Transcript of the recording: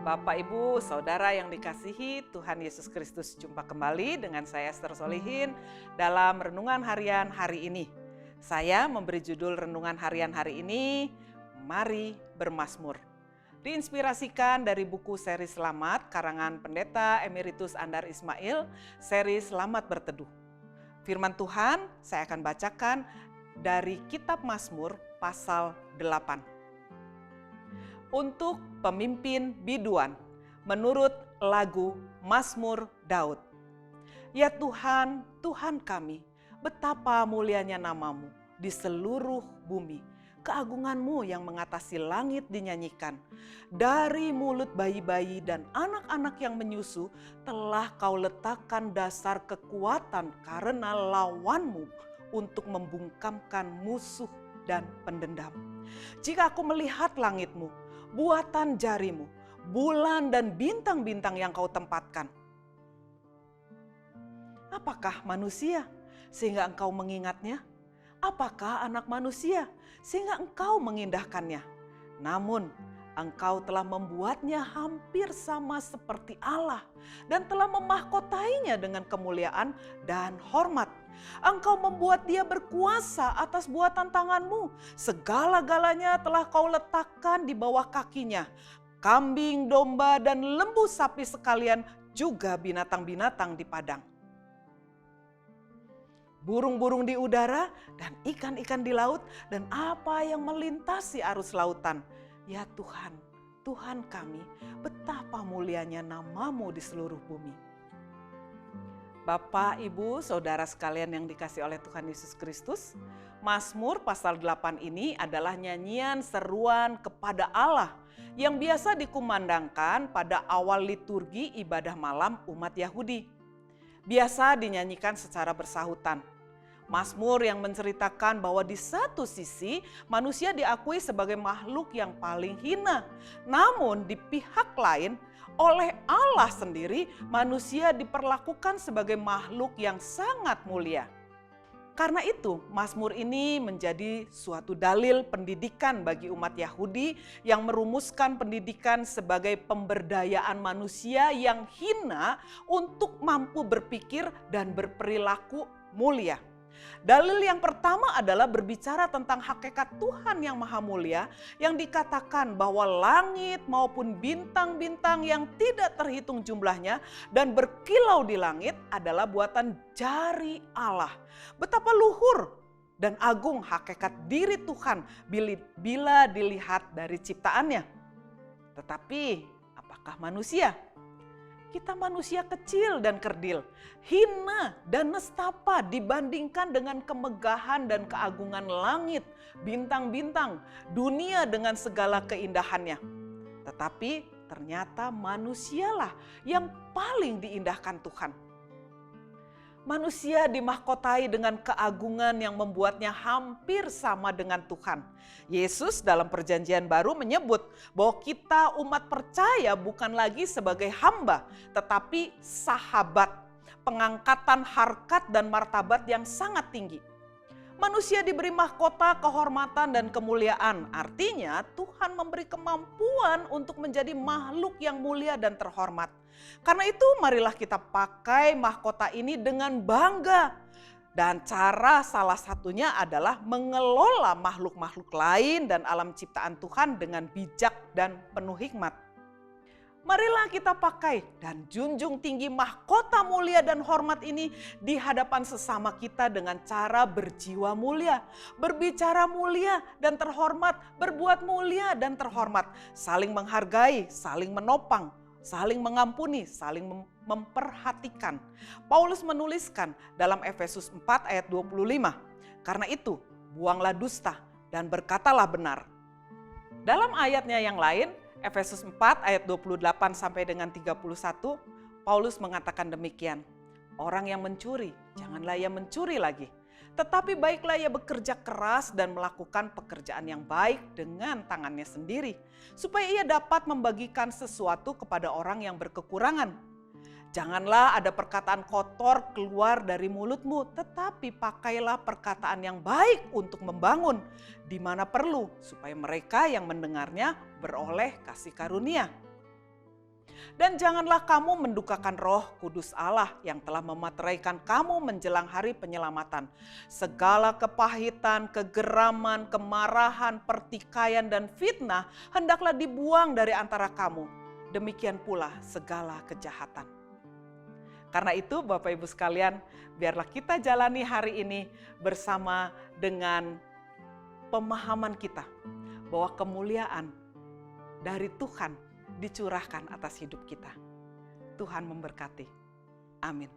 Bapak, Ibu, Saudara yang dikasihi Tuhan Yesus Kristus, jumpa kembali dengan saya Esther Solihin dalam Renungan Harian hari ini. Saya memberi judul Renungan Harian hari ini, Mari Bermazmur. Diinspirasikan dari buku Seri Selamat karangan Pendeta Emeritus Andar Ismail, Seri Selamat Berteduh. Firman Tuhan saya akan bacakan dari Kitab Mazmur pasal 8. Untuk pemimpin biduan menurut lagu Mazmur Daud. Ya Tuhan, Tuhan kami, betapa mulianya namamu di seluruh bumi. Keagunganmu yang mengatasi langit dinyanyikan. Dari mulut bayi-bayi dan anak-anak yang menyusu telah kau letakkan dasar kekuatan karena lawanmu untuk membungkamkan musuh dan pendendam. Jika aku melihat langitmu, buatan jarimu, bulan dan bintang-bintang yang kau tempatkan. Apakah manusia sehingga engkau mengingatnya? Apakah anak manusia sehingga engkau mengindahkannya? Namun engkau telah membuatnya hampir sama seperti Allah dan telah memahkotainya dengan kemuliaan dan hormat. Engkau membuat dia berkuasa atas buatan tanganmu. Segala-galanya telah kau letakkan di bawah kakinya. Kambing, domba, dan lembu sapi sekalian, juga binatang-binatang di padang. Burung-burung di udara dan ikan-ikan di laut dan apa yang melintasi arus lautan. Ya Tuhan, Tuhan kami, betapa mulianya namamu di seluruh bumi. Bapak, Ibu, Saudara sekalian yang dikasihi oleh Tuhan Yesus Kristus, Mazmur pasal 8 ini adalah nyanyian seruan kepada Allah yang biasa dikumandangkan pada awal liturgi ibadah malam umat Yahudi. Biasa dinyanyikan secara bersahutan. Mazmur yang menceritakan bahwa di satu sisi manusia diakui sebagai makhluk yang paling hina. Namun di pihak lain oleh Allah sendiri manusia diperlakukan sebagai makhluk yang sangat mulia. Karena itu Mazmur ini menjadi suatu dalil pendidikan bagi umat Yahudi yang merumuskan pendidikan sebagai pemberdayaan manusia yang hina untuk mampu berpikir dan berperilaku mulia. Dalil yang pertama adalah berbicara tentang hakikat Tuhan yang maha mulia yang dikatakan bahwa langit maupun bintang-bintang yang tidak terhitung jumlahnya dan berkilau di langit adalah buatan jari Allah. Betapa luhur dan agung hakikat diri Tuhan bila dilihat dari ciptaannya. Tetapi apakah manusia? Kita manusia kecil dan kerdil, hina dan nestapa dibandingkan dengan kemegahan dan keagungan langit, bintang-bintang, dunia dengan segala keindahannya. Tetapi ternyata manusialah yang paling diindahkan Tuhan. Manusia dimahkotai dengan keagungan yang membuatnya hampir sama dengan Tuhan. Yesus dalam Perjanjian Baru menyebut bahwa kita umat percaya bukan lagi sebagai hamba, tetapi sahabat, pengangkatan harkat dan martabat yang sangat tinggi. Manusia diberi mahkota, kehormatan, dan kemuliaan. Artinya Tuhan memberi kemampuan untuk menjadi makhluk yang mulia dan terhormat. Karena itu marilah kita pakai mahkota ini dengan bangga. Dan cara salah satunya adalah mengelola makhluk-makhluk lain dan alam ciptaan Tuhan dengan bijak dan penuh hikmat. Marilah kita pakai dan junjung tinggi mahkota mulia dan hormat ini di hadapan sesama kita dengan cara berjiwa mulia, berbicara mulia dan terhormat, berbuat mulia dan terhormat, saling menghargai, saling menopang, saling mengampuni, saling memperhatikan. Paulus menuliskan dalam Efesus 4 ayat 25, karena itu buanglah dusta dan berkatalah benar. Dalam ayatnya yang lain, Efesus 4 ayat 28 sampai dengan 31, Paulus mengatakan demikian. Orang yang mencuri, janganlah ia mencuri lagi. Tetapi baiklah ia bekerja keras dan melakukan pekerjaan yang baik dengan tangannya sendiri. Supaya ia dapat membagikan sesuatu kepada orang yang berkekurangan. Janganlah ada perkataan kotor keluar dari mulutmu, tetapi pakailah perkataan yang baik untuk membangun di mana perlu, supaya mereka yang mendengarnya beroleh kasih karunia. Dan janganlah kamu mendukakan Roh Kudus Allah yang telah memateraikan kamu menjelang hari penyelamatan. Segala kepahitan, kegeraman, kemarahan, pertikaian, dan fitnah hendaklah dibuang dari antara kamu. Demikian pula segala kejahatan. Karena itu Bapak Ibu sekalian, biarlah kita jalani hari ini bersama dengan pemahaman kita bahwa kemuliaan dari Tuhan dicurahkan atas hidup kita. Tuhan memberkati. Amin.